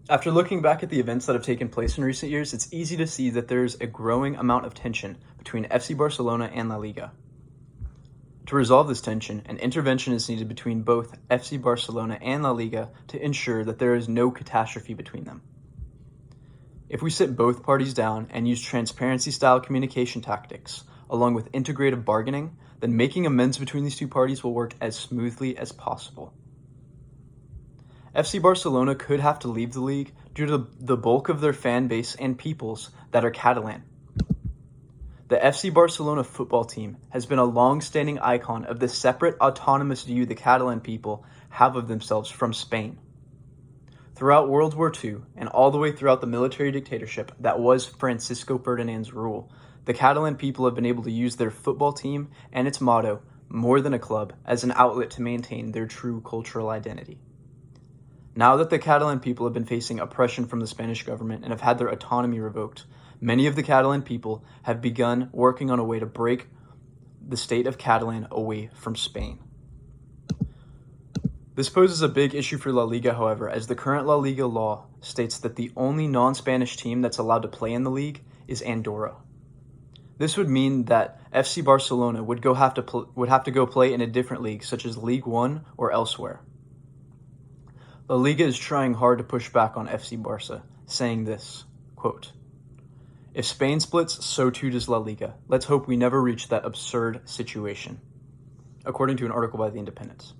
After looking back at the events that have taken place in recent years, it's easy to see that there's a growing amount of tension between FC Barcelona and La Liga. To resolve this tension, an intervention is needed between both FC Barcelona and La Liga to ensure that there is no catastrophe between them. If we sit both parties down and use transparency-style communication tactics, along with integrative bargaining, then making amends between these two parties will work as smoothly as possible. FC Barcelona could have to leave the league due to the bulk of their fan base and peoples that are Catalan. The FC Barcelona football team has been a long-standing icon of the separate, autonomous view the Catalan people have of themselves from Spain. Throughout World War II, and all the way throughout the military dictatorship that was Francisco Ferdinand's rule, the Catalan people have been able to use their football team and its motto, "More than a club," as an outlet to maintain their true cultural identity. Now that the Catalan people have been facing oppression from the Spanish government and have had their autonomy revoked, many of the Catalan people have begun working on a way to break the state of Catalan away from Spain. This poses a big issue for La Liga, however, as the current La Liga law states that the only non-Spanish team that's allowed to play in the league is Andorra. This would mean that FC Barcelona would have to go play in a different league, such as League One or elsewhere. La Liga is trying hard to push back on FC Barca, saying this, quote, "If Spain splits, so too does La Liga. Let's hope we never reach that absurd situation," according to an article by The Independent.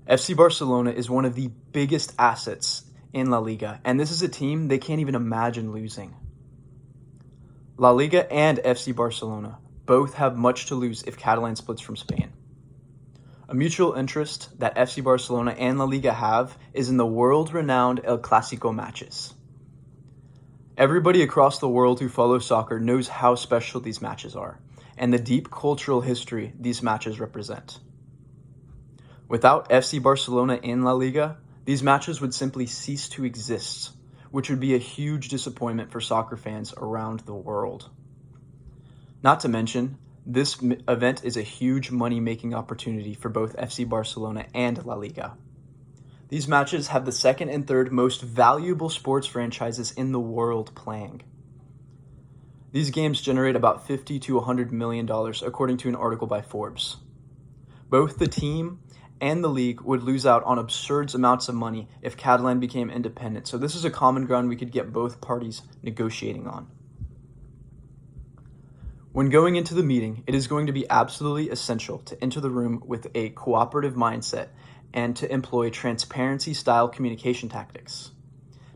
FC Barcelona is one of the biggest assets in La Liga, and this is a team they can't even imagine losing. La Liga and FC Barcelona both have much to lose if Catalan splits from Spain. A mutual interest that FC Barcelona and La Liga have is in the world-renowned El Clásico matches. Everybody across the world who follows soccer knows how special these matches are, and the deep cultural history these matches represent. Without FC Barcelona in La Liga, these matches would simply cease to exist, which would be a huge disappointment for soccer fans around the world. Not to mention, this event is a huge money-making opportunity for both FC Barcelona and La Liga. These matches have the second and third most valuable sports franchises in the world playing. These games generate about $50 to $100 million, according to an article by Forbes. Both the team and the league would lose out on absurd amounts of money if Catalan became independent, so this is a common ground we could get both parties negotiating on. When going into the meeting, it is going to be absolutely essential to enter the room with a cooperative mindset and to employ transparency-style communication tactics.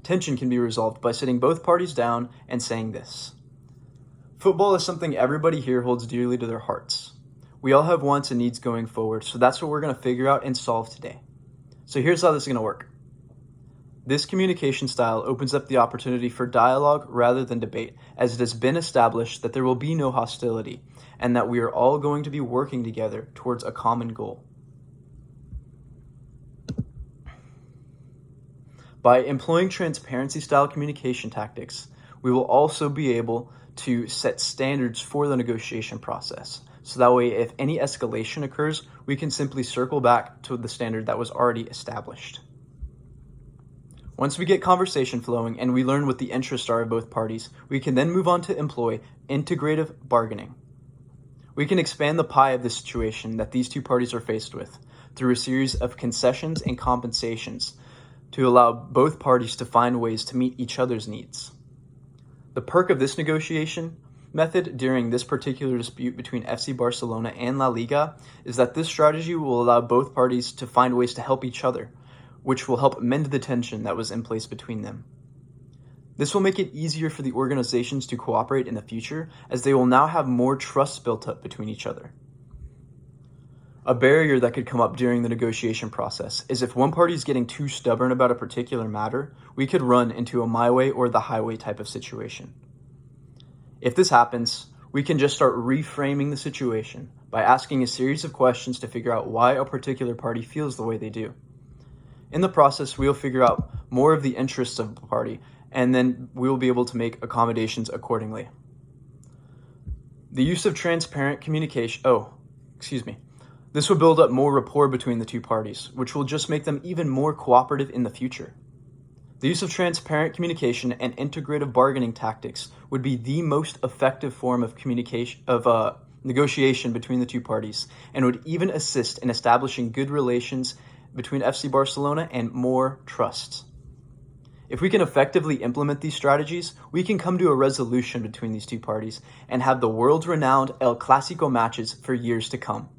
Tension can be resolved by sitting both parties down and saying this: football is something everybody here holds dearly to their hearts. We all have wants and needs going forward, so that's what we're going to figure out and solve today. So here's how this is going to work. This communication style opens up the opportunity for dialogue rather than debate, as it has been established that there will be no hostility and that we are all going to be working together towards a common goal. By employing transparency-style communication tactics, we will also be able to set standards for the negotiation process. So that way, if any escalation occurs, we can simply circle back to the standard that was already established. Once we get conversation flowing and we learn what the interests are of both parties, we can then move on to employ integrative bargaining. We can expand the pie of the situation that these two parties are faced with through a series of concessions and compensations to allow both parties to find ways to meet each other's needs. The perk of this negotiation method during this particular dispute between FC Barcelona and La Liga is that this strategy will allow both parties to find ways to help each other, which will help mend the tension that was in place between them. This will make it easier for the organizations to cooperate in the future, as they will now have more trust built up between each other. A barrier that could come up during the negotiation process is if one party is getting too stubborn about a particular matter, we could run into a my way or the highway type of situation. If this happens, we can just start reframing the situation by asking a series of questions to figure out why a particular party feels the way they do. In the process, we'll figure out more of the interests of the party, and then we'll be able to make accommodations accordingly. The use of transparent communication, this will build up more rapport between the two parties, which will just make them even more cooperative in the future. The use of transparent communication and integrative bargaining tactics would be the most effective form of negotiation between the two parties, and would even assist in establishing good relations between FC Barcelona and more trust. If we can effectively implement these strategies, we can come to a resolution between these two parties and have the world-renowned El Clásico matches for years to come.